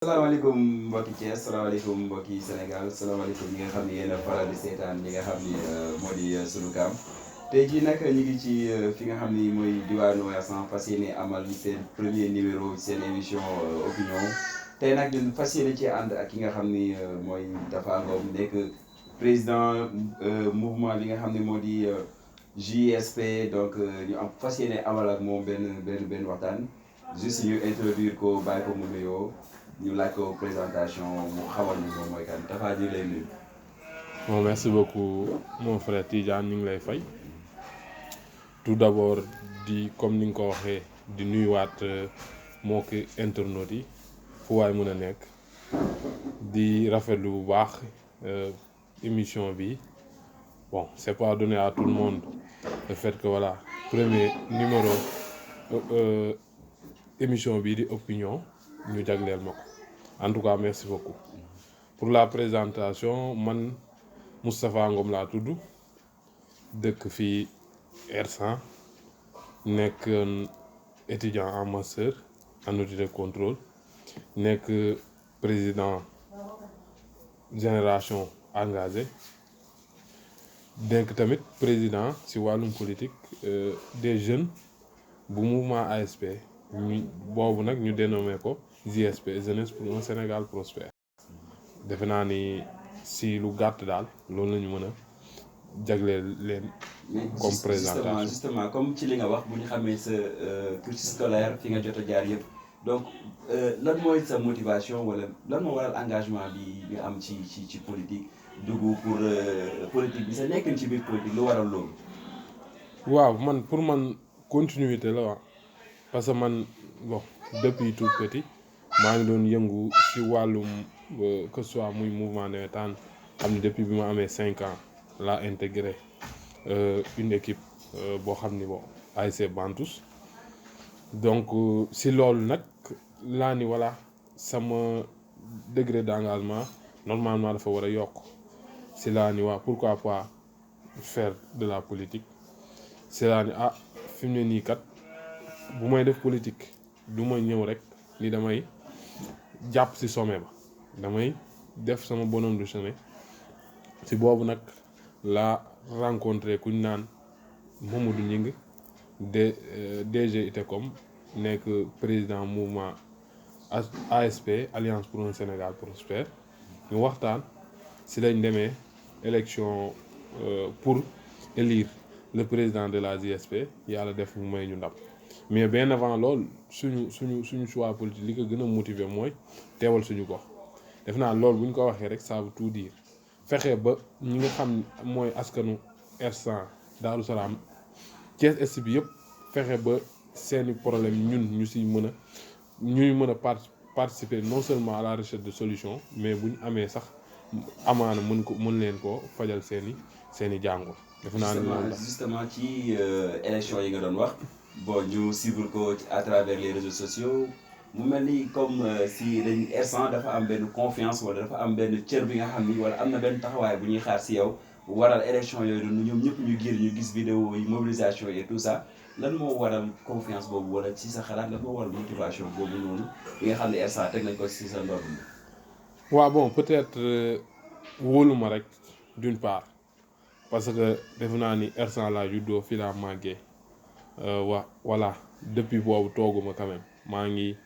salaamaaleykum mbokki Thiès salaamaaleykum mbokki Sénégal salaamaaleykum ñi nga xam ne yéen a faral di seetaan ñi nga xam ni moo di sunu kaam tey jii nag ñu ngi ci fi nga xam ni mooy diwaanu Hersent fas yéene amal seen premier numéro seen émission opinion tey nag ñun fas yéene ci ànd ak ki nga xam ni mooy Tapha Ngom nekk président mouvement bi nga xam ne moo di JSP donc ñu am fas yéene amal ak moom benn waxtaan juste ñu introduire ko bàyyi ko mu nuyoo. ñu laaj ko présentation mu xamal ñu moom mooy kan Tapha ji lay nuyu. Bon, merci beaucoup mon frère Tidiane ñu ngi lay fay tout d'abord di comme ni nga ko waxee di nuyuwaat mbokki internautes yi fu waay mën a nekk di rafetlu bu baax émission bi bon c'est pas donné à tout le monde le fait que voilà premier numéro émission bi di opinion ñu jagleel ma ko en tout cas merci beaucoup pour la présentation man Moustapha Ngom laa tudd dëkk fii Hersent nekk étudiant en master en audit de contrôle nekk président génération engagée nekk tamit président ci wàllum politique des jeunes bu mouvement ASP ñu boobu nag ñu dénommé ko JSP jeunesse pour un Sénégal prospère defe naa ni si lu gàtt daal loolu la ñu mën a jagleel leen comme présentation justement comme ci li nga wax bu ñu xamee sa cursus scolaire fi nga jot a jaar yëpp donc lan mooy sa motivation wala lan moo waral engagement bi nga am ci politique dugg pour politique bi sa nekk ci biir politique lu waral loolu. waaw man pour man continuité la waaw parce que man bon depuis tout petit maa ngi doon yëngu ci wàllum que ce soit muy mouvement navétane xam ne depuis bi ma amee 5 ans laa intégré une équipe boo xam ni bon ASC Bantous donc ci loolu nag laa ni voilà sama degré d'engagement normalement dafa war a yokk ci laa ni waa pourquoi pas faire de la politique ci laa ni fi mu ne nii kat bu may def politique du ma ñëw rek ni damay jàpp ci sommet ba damay def sama bonhomme de chemin ci boobu nag la rencontré kuñ naan Mamadou Gningue DG ITECOM nekk président mouvement ASP Alliance pour un Sénégal prospère ñu waxtaan ci lañ demee élection pour élire le président de la JSP yàlla def mu may ñu ndam mais bien avant loolu suñu choix politique li ko gën a motiver mooy teewal suñu gox def naa loolu bu ñu ko waxee rek ça veut tout dire fexe ba ñi nga xam mooy askanu Hersent Daaru Salaam Thiès Est bi yëpp fexe ba seeni problème ñun ñuy mën a participer non seulement à la recherche de solution mais bu ñu amee sax amaana mën leen ko fajal seeni jàngo def naa ne justement ci élection yi nga doon wax bon ñu suivre ko à travers les réseaux sociaux mu mel ni comme si dañ Hersent dafa am benn confiance wala dafa am benn cër bi nga xam ni wala am na benn taxawaay bu ñuy xaar si yow waral élection yooyu noonu ñoom ñëpp ñu gis vidéo yi mobilisation yi tout ça lan moo waral confiance boobu wala ci sa xalaat lan moo waral motivation boobu noonu bi nga xam ne Hersent teg nañ ko si sa ndodd mi. waaw bon peut-être wóoluma rek d'une part parce que defe naa ni Hersent laa juddoo fi laa màggee voilà depuis boobu tooguma quand même maa ngi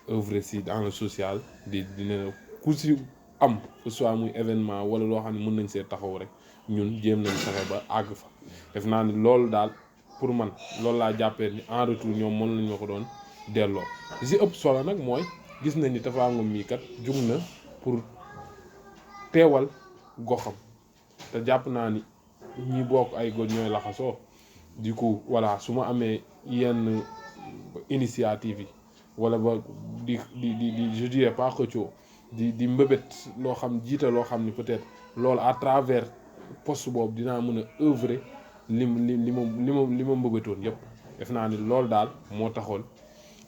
œuvre si dans le social di ne ku si am que soit muy événement wala loo xam ne mën nañ see taxaw rek ñun jéem nañ fexe ba àgg fa def naa ni loolu daal pour man loolu laa jàppee ni en retour ñoom mën nañ ma ko doon delloo li si ëpp solo nag mooy gis nañ ni Tapha Ngom mii kat jug na pour teewal goxam te jàpp naa ni ñi bokk ay góor ñooy laxasoo du coup voilà su ma amee yenn initiative yi wala ba di je dirais pas xëccoo di mbëbët loo xam jiite loo xam ni peut-être loolu à travers poste boobu dinaa mën a œuvrer li ma mbëbëtoon yépp def naa ni loolu daal moo taxoon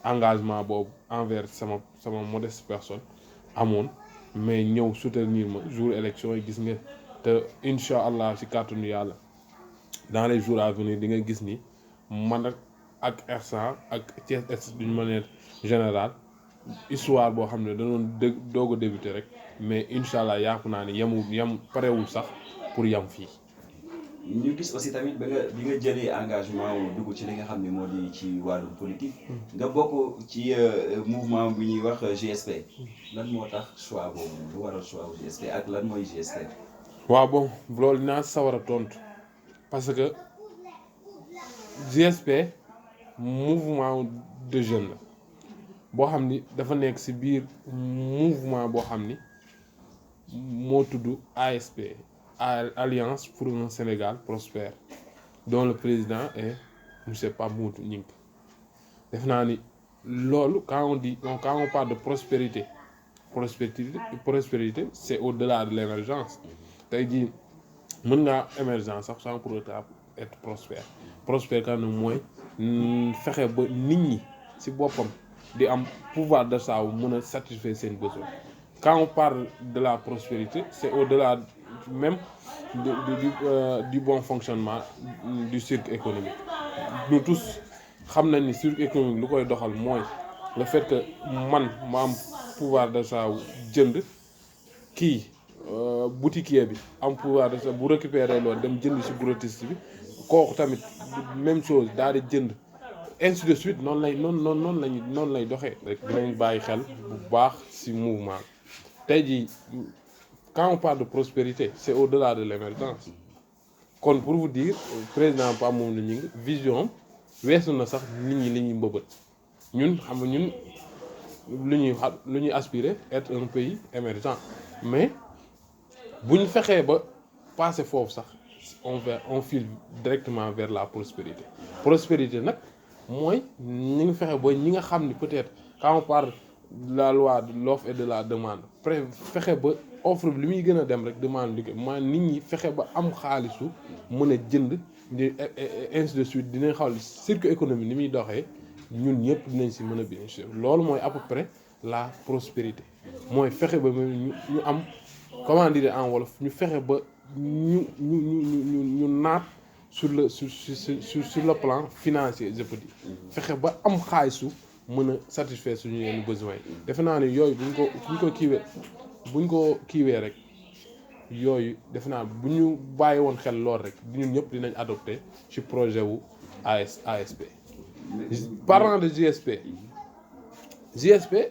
engagement boobu envers sama modeste personne amoon mais ñëw soutenir ma jour élection yi gis nga te incha allah ci kàttanu yàlla dans les jours à venir di nga gis ni man ak Hersent ak Thiès Est d'une manière générale histoire boo xam ne da doon doog a débuté rek mais incha allah yàpp naa ne yem parewul sax pour yem fii. ñu gis aussi tamit bi nga jëlee engagement wu dugg ci li nga xam ne moo di ci wàllum politique. nga bokk ci mouvement bu ñuy wax GSP. lan moo tax choix boobu lu waral choix wu GSP ak lan mooy GSP. waaw bon loolu dinaa sawar a tontu parce que GSP mouvement de jeunes la boo xam ni dafa nekk ci biir mouvement boo xam ni moo tudd ASP. Alliance pour un Sénégal prospère dont le président est monsieur Pape Modou Gningue. def naa ni loolu quand on parle de prospérité c'est au-delà de l'émergence. tey jii mën ngaa émergence sax sans pour autant être prospère quand même mooy fexe ba nit ñi ci boppam di am pouvoir d'achat wu mën a satisfaire seen besoins. Quand on parle de la prospérité c'est au-delà même du bon fonctionnement du cirque économique. Nous tous xam nañ ni cirque économique lu koy doxal mooy le fait que man ma am pouvoir d'achat jënd kii boutiquier bi am pouvoir d'achat bu récupérer loolu dem jënd ci grossiste bi kooku tamit même chose daal di jënd ainsi de suite noonu lay doxee rek dinañ bàyyi xel bu baax ci mouvement tey jii. Quand on parle de prospérité, c'est au-delà de l'émergence. Kon pour vous dire, président Pape Modou Gningue vision weesu na sax nit ñi li ñuy mbëbët ñun xam nga ñun lu ñuy aspirer être un pays émergent mais bu ñu fexee ba passer foofu sax on file directement vers la prospérité. Prospérité nag mooy ñi ngi fexe ba ñi nga xam ni peut-être quand on parle de la loi de l'offre et de la demande fexe ba offre bi li muy gën a dem rek demande liggéey maa nit ñi fexe ba am xaalisu mën a jënd di ainsi de suite dinañ xaw circuit économique ni muy doxee ñun ñëpp dinañ ci mën a bénéficier loolu mooy à peu près la prospérité mooy fexe ba ñu am comment dire en wolof ñu fexe ba ñu naat sur le plan financier je peux dire fexe ba am xaalisu mën a satisfaire suñu yenn besoins yi defe naa ne yooyu buñ ko kiiwee rek yooyu defe naa bu ñu bàyyi woon xel lool rek ñun ñëpp dinañ adopté ci projet wu ASP. Parlant de GSP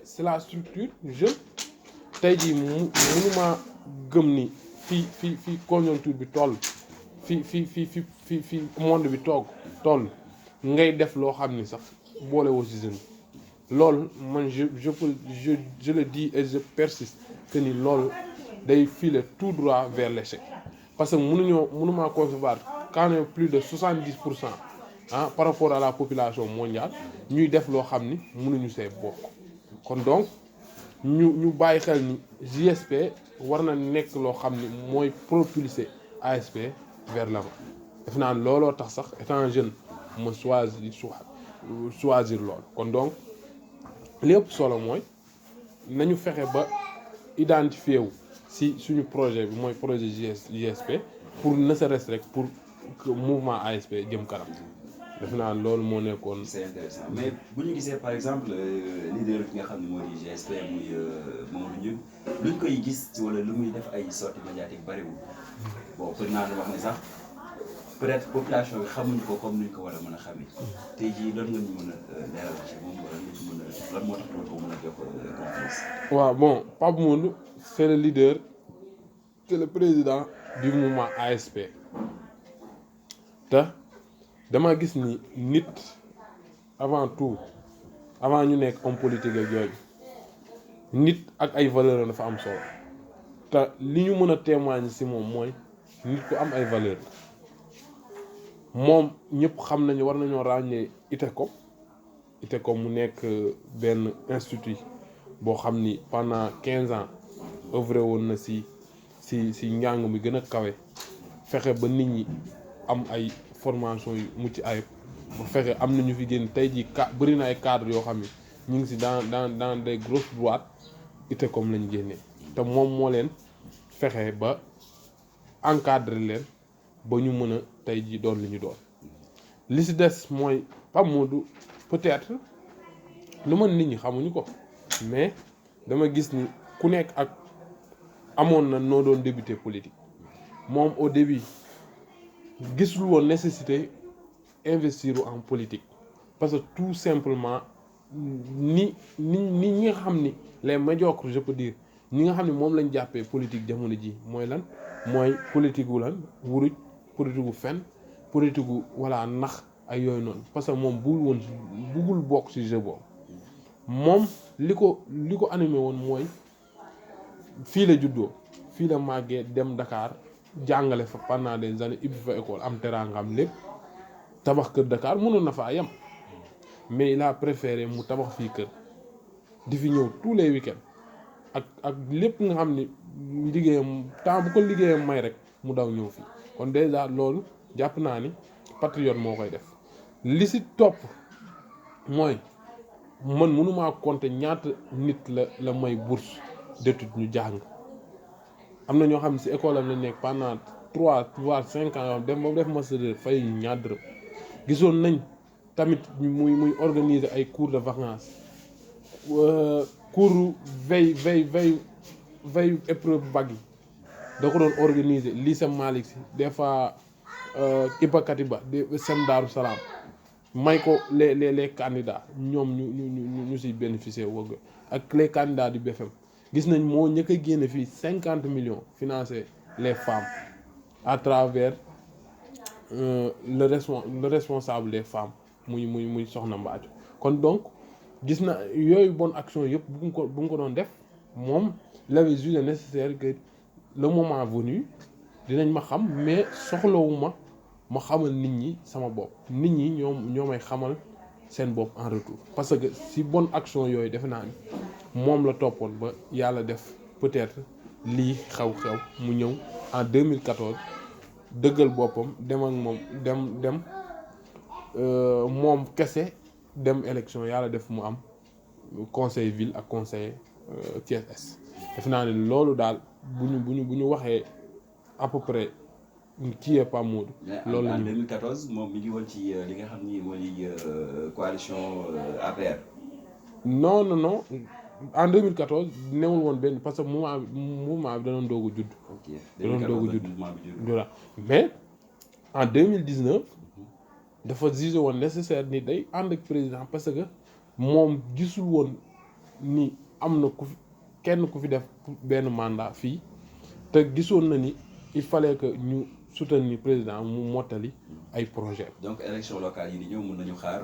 c'est la structure jeune tey jii mënuma gëm ni fii conjoncture bi toll fii monde bi toll ngay def loo xam ni sax boole woo ci jeune loolu man je le dis et je persiste que ni loolu day filer tout droit vers l'échec parce que mënuma concevoir quand même plus de 70% par rapport à la population mondiale ñuy def loo xam ni mënuñu see bokk kon donc ñu bàyyi xel ni JSP war na nekk loo xam ni mooy propulser ASP vers l'avant def naa looloo tax sax étant jeune ma choisir loolu kon donc lépp solo mooy nañu fexe ba identifier wu ci suñu projet bi mooy projet JSP pour ne serait-ce rek pour que mouvement ASP jëm kanam def naa loolu moo nekkoon. c'est intéressant mais bu ñu gisee par exemple leader bi nga xam ne moo di GSP muy Mamadou Gningue luñ koy gis wala lu muy def ay sorties médiatiques bariwul bon peut naa wax ne sax peut-être population bi xamuñ ko comme nuñ ko war a mën a xamee tey jii lan nga ñu mën a leeral ci moom wala lan moo tax doon ko mën a jox confiance. waaw bon Pape Modou c'est le leader c'est le président du mouvement ASP te dama gis ni nit avant tout avant ñu nekk homme politique ak yooyu nit ak ay valeurs dafa am solo te li ñu mën a témoigner ci moom mooy nit ku am ay valeurs moom ñëpp xam nañu war nañoo ràññee ITECOM mu nekk benn institut boo xam ni pendant 15 ans œuvré woon na ci njàng mi gën a kawe fexe ba nit ñi am ay formation yu mucc ayib ba fexe am na ñu fi génn tey jii bëri na ay cadres yoo xam ne ñu ngi ci dans des grosses boîtes ITECOM lañ génnee te moom moo leen fexe ba encadrer leen ba ñu mën a tey jii doon li ñu doon li ci des mooy Pape Modou peut-être lu mën nit ñi xamuñu ko mais dama gis ni ku nekk ak amoon na noo doon débuter politique moom au début gisul woon nécessité investir en politique parce que tout simplement ni ñi nga xam ni les médiocres je peux dire ñi nga xam ne moom lañ jàppee politique jamono ji mooy lan mooy politique wu lan wuruj politique gu fen politique gu walla nax ay yooyu noonu parce que moom buggul bokk ci jeu boobu moom li ko animé woon mooy fii la juddoo fii la màggee dem Dakar jàngale fa pendant des années ibbi fa école am teraangam lépp tabax kër Dakar mënoon na faa yem mais il a préféré mu tabax fii kër di fi ñëw tous les week-ends ak lépp nga xam ni liggéeyam temps bu ko liggéeyam may rek mu daw ñëw fii kon déjà loolu jàpp naa ni patriote moo koy def li ci topp mooy man mënumaa compter ñaata nit la may bourse d'études ñu jàng am na ñoo xam ne ci école am lañ nekk pendant 3 voire 5 ans yoo dem ba def master fay ñaar dërëm gisoon nañ tamit muy organiser ay cours de vacances cours veille épreuve bac yi da ko doon organiser lycée Malick Sy des fois Iba Katiba sem Daaru Salaam may ko les candidats ñoom ñu siy bénéficier wëgg ak les candidats du BFM gis nañ moo ñëkk a génne fii 50 millions financer les femmes à travers le responsable des femmes muy Soxna Mbathio kon donc gis na yooyu bonne action yëpp bu nga ko doon def moom il avait jugé nécessaire que le moment venu dinañ ma xam mais soxlawuma ma xamal nit ñi sama bopp nit ñi ñoo may xamal seen bopp en retour parce que si bonne action yooyu defe naa ni moom la toppoon ba yàlla def peut-être lii xew-xew mu ñëw en 2014 dëggal boppam dem ak moom dem moom kese dem élection yàlla def mu am conseil ville ak conseil Thiès Est defe naa ne loolu daal bu ñu waxee à peu près qui est pas Modou. loolu en 2014 moom mi ngi woon ci li nga xam ni mooy coalition APR. non en 2014 newul woon benn parce que mouvement bi da doon doog a judd. ok da doon doog a judd voilà mais en 2019 dafa jugé woon nécessaire ni day ànd ak président parce que moom gisul woon ni am na kenn ku fi def benn mandat fii te gisoon na ni il fallait que ñu soutenir président mu mottali ay projet. donc élection locale yi di ñëw mën nañu xaar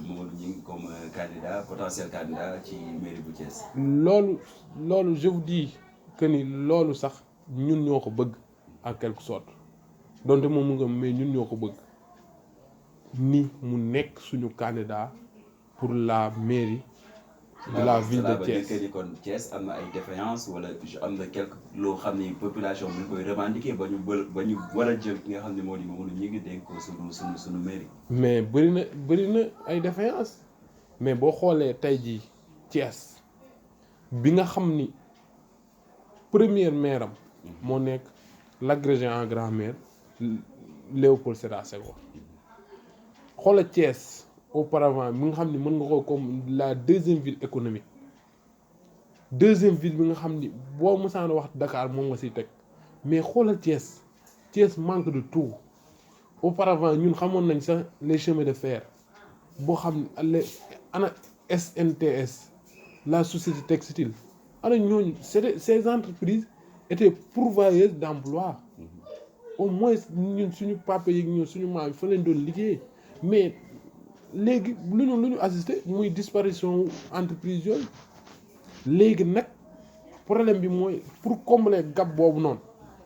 Mamadou Gningue comme candidat potentiel candidat ci mairie bu Thiès. loolu je vous dis que ni loolu sax ñun ñoo ko bëgg en quelque sorte donte moom mu nga mais ñun ñoo ko bëgg ni mu nekk suñu candidat pour la mairie de la ville de Thiès. ni kon Thiès am na ay défaillances wala am na quelque loo xam ni population bi ñu koy revendiquer ba ñu war a jël ki nga xam ne moo di Mamadou Gningue dénk ko suñu mairie. mais bëri na ay défaillances mais boo xoolee tey jii Thiès bi nga xam ni première maire am moo nekk l'agrégé en grand-maire Léopold Sédar Senghor xoolal Thiès. Auparavant bi nga xam ni mën nga ko comme la deuxième ville économique deuxième ville bi nga xam ni boo mësaan wax Dakar moom nga siy teg mais xoolal Thiès manque de tout auparavant ñun xamoon nañ sax les chemins de fer boo xam ne ana SNTS la société textile ana ñooñu ces entreprises étaient pourvoyeuses d'emploi au moins ñun suñu papa yi ñun suñu maam yi fa leen doon liggéey mais léegi lu ñu assisté muy disparition entreprise yooyu léegi nag problème bi mooy pour combler gap boobu noonu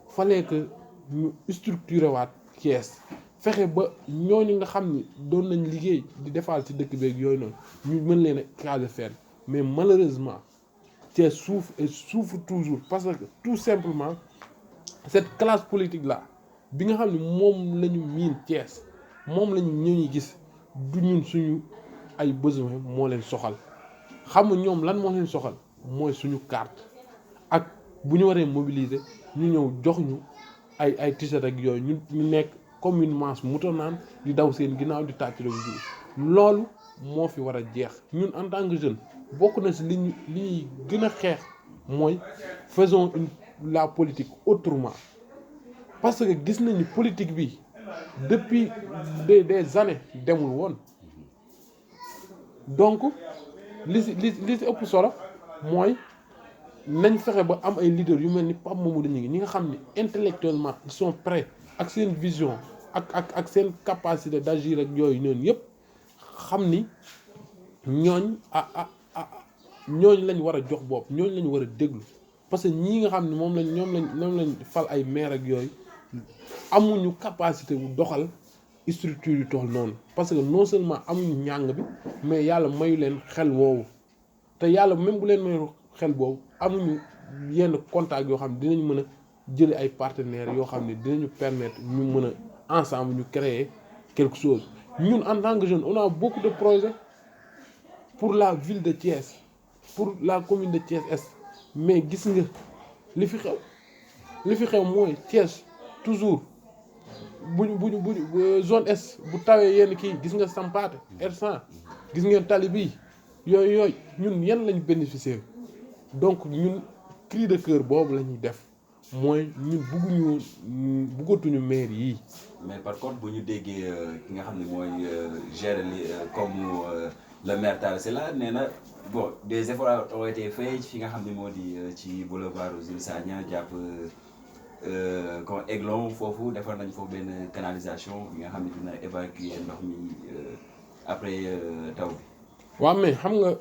fallait que ñu structuré waat Thiès fexe ba ñooñu nga xam ni doon nañ liggéey di defaal ci dëkk beeg yooyu noonu ñu mën leen a caser fenn mais malheureusement Thiès souffre toujours parce que tout simplement cette classe politique là bi nga xam ne moom la ñu miin Thiès moom la ñu ñuy gis. du ñun suñu ay besoin moo leen soxal xam nga ñoom lan moo leen soxal mooy suñu carte ak bu ñu waree mobiliser ñu ñëw jox ñu ay t-shirt ak yooyu ñu nekk comme une masse moutonne di daw seen ginnaaw di tàcc rek loolu moo fi war a jeex ñun en tant que jeune bokk na si li ñuy gën a xeex mooy faisons la politique autrement parce que gis nañu politique bi depuis des années demul woon donc li si ëpp solo mooy nañ fexe ba am ay leaders yu mel ni Pape Mamadou ñi nga xam ni intellectuellement ils sont prêts ak seen vision ak seen capacité d'agir ak yooyu noonu yëpp xam ni ñooñ ñooñ lañ war a jox bopp ñooñ lañ war a déglu parce que ñii nga xam ne ñoom lañ fal ay maire ak yooyu amuñu capacité bu doxal structure yu toll noonu parce que non seulement amuñu njàng bi mais yàlla mayu leen xel woowu te yàlla même bu leen mayu xel boobu amuñu yenn contact yoo xam ne dinañ mën a jële ay partenaires yoo xam ne dinañu permettre ñu mën a ensemble ñu créer quelque chose ñun en tant que jeunes on a beaucoup de projets pour la ville de Thiès pour la commune de Thiès-Est mais gis nga li fi xew mooy Thiès toujours bu zone est bu tawee yenn kii gis nga Sampaate R100 gis ngeen tali bi yooyu ñun yan lañ bénéficier donc ñun cri de cœur boobu la ñuy def mooy ñun bëggatuñu maire yi. mais par contre bu ñu déggee ki nga xam ne mooy gérer li comme le maire Talla Sylla nee na bon des efforts ont été faits fi nga xam ne moo di ci boulevard Jules Sagna jàpp comme Aiglon foofu defar nañ foofu benn canalisation bi nga xam ne dina évacuer ndox mi après taw bi. waaw mais xam nga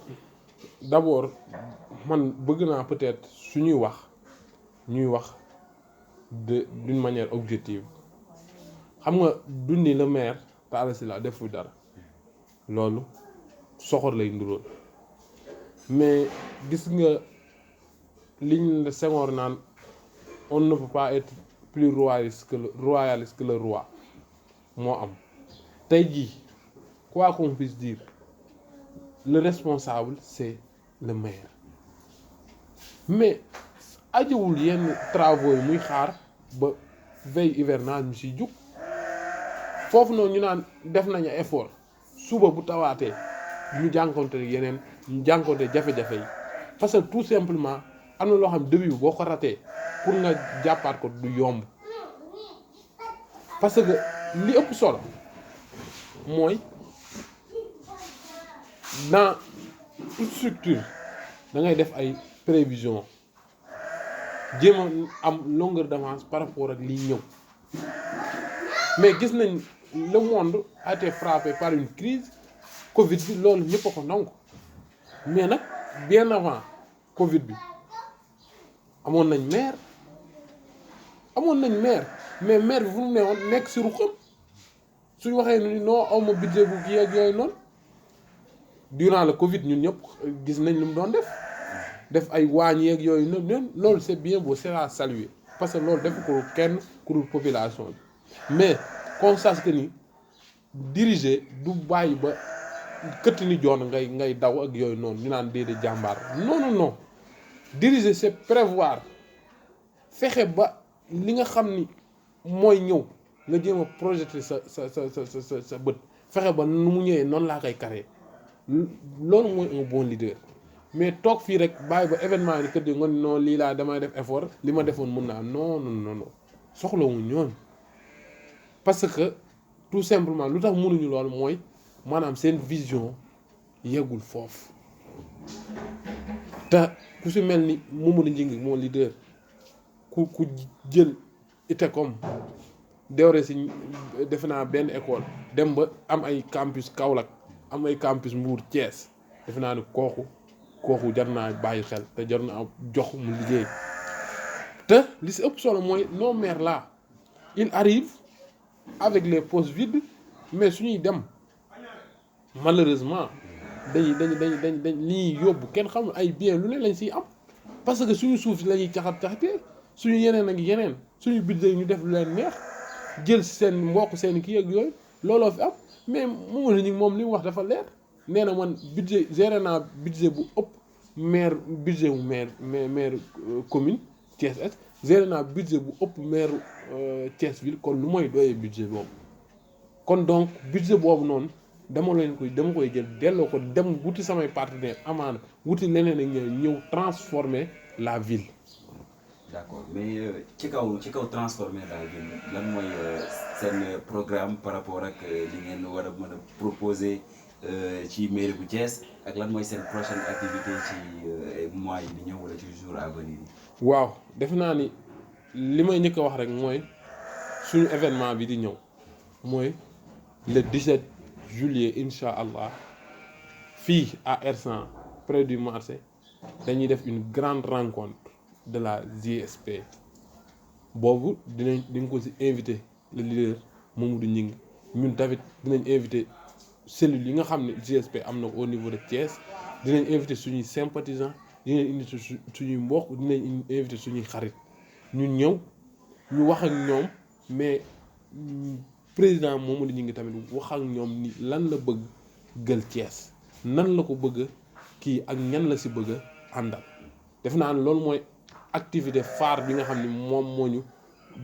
d'abord man bëgg naa peut-être suñuy wax ñuy wax d'une manière objective xam nga dundi le maire Talla Sylla def fu dara loolu soxor lay nduróol mais gis nga liñ la Senghor naan on ne peut pas être plus royaliste que le roi moo am tey jii quoi qu'on puisse dire le responsable c'est le maire mais ajewul yenn travaux yi muy xaar ba veille hivernage ñu siy jug foofu noonu ñu naan def nañu effort suba bu tawaatee ñu jànkonte jafe-jafe yi parce que tout simplement am na loo xam début bi boo ko ratee pour nga jàppaat ko du yomb parce que li ëpp solo mooy dans toute structure da ngay def ay prévision jéem a am longueur d'avance par rapport ak liy ñëw mais gis nañ le monde a été frappé par une crise Covid bi loolu ñëpp a ko nangu mais nag bien avant Covid bi amoon nañ maire mais maire bi fu mu ne woon nekk si ruqam suñ waxee ni non awma budget bu kii ak yooyu noonu durant le Covid ñun ñëpp gis nañ lu mu doon def ay waañ yeeg yooyu noonu loolu c'est bien beau, c'est à saluer parce que loolu def ko kenn ku dul population bi mais qu'on sache que ni diriger du bàyyi ba këtt ni joon ngay daw ak yooyu noonu ñu naan déedéet jàmbaar non diriger c'est prévoir fexe ba li nga xam ni mooy ñëw nga jéem a projeter sa bët fexe ba nu mu ñëwee noonu laa koy carré loolu mooy un bon leader mais toog fii rek bàyyi ba événement yi kër gi nga non lii laa damay def effort li ma defoon mun naa non soxlawuñ ñooñu parce que tout simplement lu tax mënuñu loolu mooy maanaam seen vision yeggul foofu te ku si mel ni Mamadou Ngingue moo leader ku jël ITECOM deewre si defe naa benn école dem ba am ay campus Kaolack am ay campus Mbour Thiès defe naa ni kooku jar naa bàyyi xel te jar naa jox mu liggéey te li si ëpp solo mooy nos maires là ils arrivent avec les postes vides mais suñuy dem malheureusement dañ li ñuy yóbbu kenn xamul ay bien lu ne lañ siy am parce que suñu suuf la ñuy caxatee suñu yeneen ak yeneen suñu budget ñu def lu leen neex jël seen mbokk seen kii ak yooyu looloo fi am mais moom la ñu moom li mu wax dafa leer nee na man budget géré naa budget bu ëpp maire budget bu maire commune Thiès Est géré naa budget bu ëpp maire Thiès ville kon lu mooy doyee budget boobu kon donc budget boobu noonu dama koy jël delloo ko dem wuti samay partenaire amaana wuti leneen ak ñëw transformer la ville. d'accord mais ci kaw transformer la ville lan mooy seen programme par rapport ak li ngeen war a mën a proposer ci mairie bu Thiès ak lan mooy seen prochaine activité ci mois yi di ñëw wala ci jour à venir yi. waaw defe naa ni li may njëkk a wax rek mooy suñu événement bi di ñëw mooy le 17 juillet incha allah fii à R100 près du marché dañuy def une grande rencontre de la JSP boobu dinañ ko ci invité le leader Mamadou Gningue ñun tamit dinañ invité cellules yi nga xam ne JSP am na ko au niveau de Thiès dinañ invité suñuy sympathisants dinañ invité suñuy mbokk dinañ invité suñuy xarit ñun ñëw ñu wax ak ñoom mais président Mamadou Gningue tamit wax ak ñoom ni lan la bëgg gël Thiès nan la ko bëgg kii ak ñan la ci bëgg a àndal def naa ne loolu mooy activité phare bi nga xam ne moom moo ñu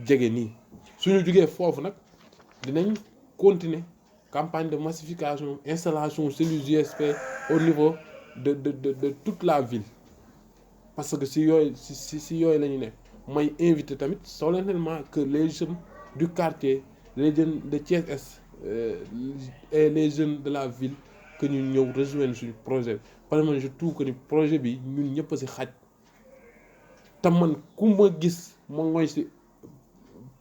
jege nii suñu jugee foofu nag dinañ continuer campagne de massification installation cellules JSP au niveau de toute la ville parce que si yooyu la ñu ne may invité tamit solennellement que les jeunes du quartier les jeunes de Thiès Est et les jeunes de la ville que ñu ñëw rejoindre suñu projet parce que man je trouve que ni projet bi ñun ñëpp a ci xaj te man ku ma gis ma ngoy ci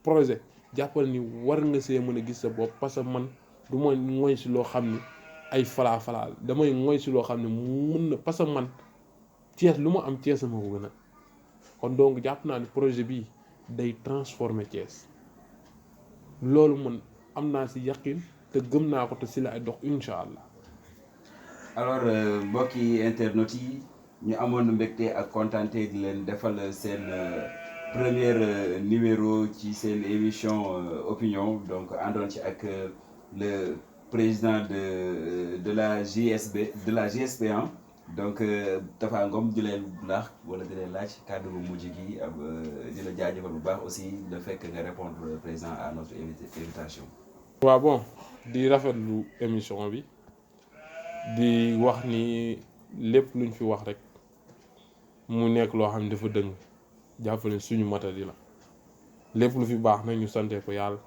projet jàppal ni war nga see mën a gis sa bopp parce que man du ma ngoy ci loo xam ni ay falaa damay ngoy ci loo xam ne mun na parce que man Thiès lu ma am Thiès sama ko gën a kon donc jàpp naa ni projet bii day transformer Thiès loolu man am naa ci yaqin te gëm naa ko te ci la ay dox incha allah. alors mbokki internautes yi ñu amoon mbégte ak kontaante di leen defal seen première numéro ci seen émission opinion donc àndoon ci ak le président de la JSP donc Tafa Ngom di leen laax wala di leen laaj kàddu bu mujj gi di la jaajëfal bu baax aussi le fait que nga répondre président à notre invitation. waaw bon di rafetlu émission bi di wax ni lépp luñ fi wax rek mu nekk loo xam ne dafa dëng jàppale suñu matadi la lépp lu fi baax nag ñu sante ko yàlla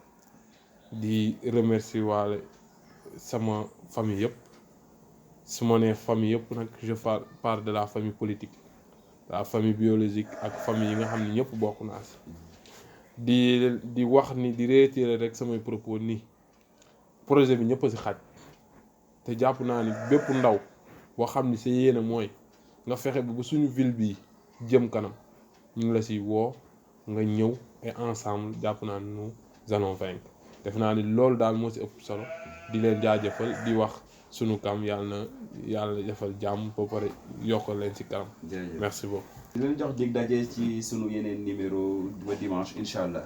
di remercier waale sama famille yëpp su ma nee famille yëpp nag je parle de la famille politique la famille biologique ak famille yi nga xam ne ñëpp bokk naa si di wax ni di réitérer rek samay propos ni projet bi ñëpp a si xaj te jàpp naa ni bépp ndaw boo xam ni sa yéene mooy nga fexe ba suñu ville bi jëm kanam ñu ngi la si woo nga ñëw et ensemble jàpp naa ni nous allons vaincre def naa ni loolu daal moo si ëpp solo di leen jaajëfal di wax sunu kam yàlla defal jàmm ba pare yokkal leen ci kanam. jërëjëf merci beaucoup. di leen jox dig daje ci sunu yeneen numéro ba dimanche incha allah.